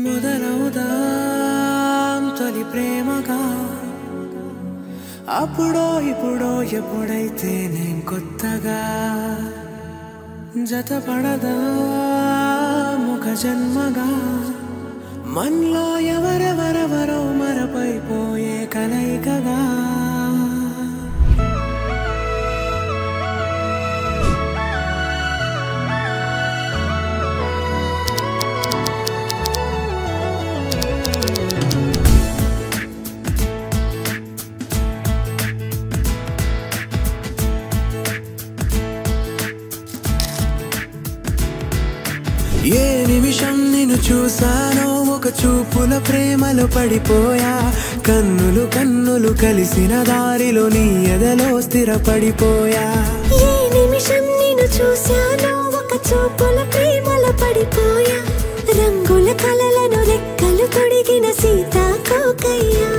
మొదలవుదాం తొలి ప్రేమగా అప్పుడో ఇప్పుడో ఎప్పుడైతే నేను కొత్తగా జతపడదా ముఖ జన్మగా మనలో ఎవరెవరెవరో మరపైపోయే కలయికగా ఏ నిమిషం నిన్ను చూసానో ఒక చూపుల ప్రేమలో పడిపోయా కన్నులు కన్నులు కలిసిన దారిలో నీ ఎదలో స్థిరపడిపోయా ఏ నిమిషం నిన్ను చూసానో ఒక చూపుల ప్రేమలో పడిపోయా రంగుల కలలను రెక్కలు తొడిగిన సీతాకోకయ్యా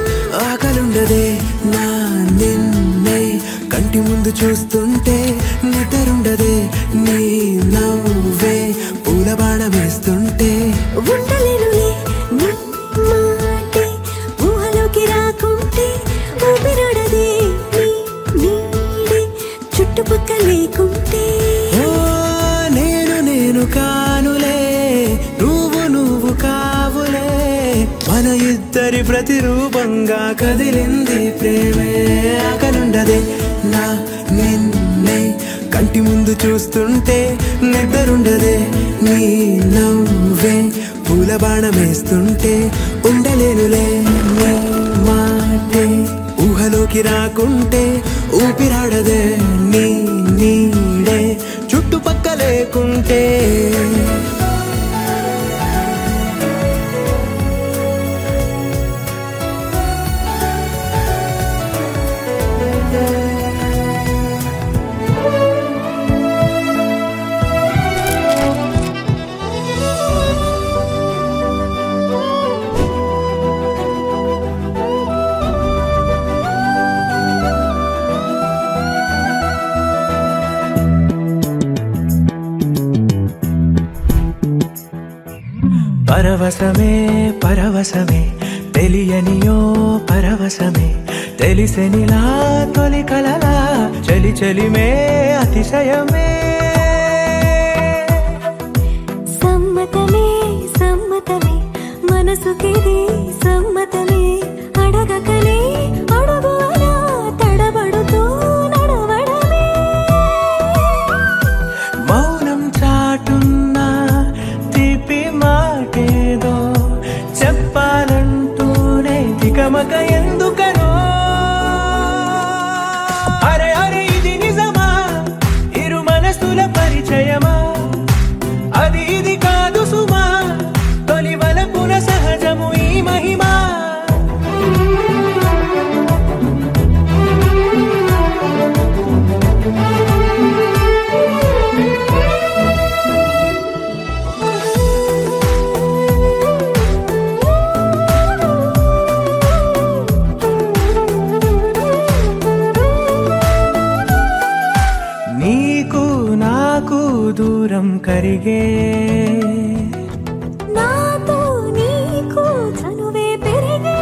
ఆకలుండదే నా నిన్నే కంటి ముందు చూస్తుంటే నిద్రుండదే నీ నవ్వే పూల బాణం వేస్తుంటే ఉండలేనులే నీ మాటే ఊహలోకి రాకుంటే ఊపిరాడదే నీ నీడే చుట్టుపక్కల లేకుంటే నేను కానులే నువ్వు కావులే మన ఇద్దరి ప్రతిరూపంగా కదిలింది ప్రేమే ఆకలుండదే నా నిన్నే కంటి ముందు చూస్తుంటే నిద్రుండదే నీ నవ్వే పూల బాణం వేస్తుంటే ఉండలేనులే నీ మాటే ఊహలోకి రాకుంటే ఊపిరాడదే నీ నీడే చుట్టుపక్క లేకుంటే పరవశమే పరవశమే తెలియనియో పరవశమే తెలిసెనిలా తొలి కలలా చలి చలిమే అతిశయమే సమ్మతమే సమ్మతమే మనసుకిది సమ్మతమే అడగకనే అడుగు అలా తడబడుతూ నడవడమే మౌనం చాటున్నా తీపి మాటేదో చెప్పాలంటూనే దిగమక ఎందుకనో అరే అరే ఇది నిజమా ఇరు మనసుల పరిచయమా అది ఇది కాదు సుమా తొలి వలపున సహజము ఈ మహిమా నీకు నాకు దూరం కరిగే నాతో నీకు చనువే పెరిగే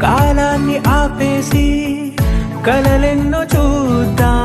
కాలాన్ని ఆపేసి కలలెన్నో చూద్దాం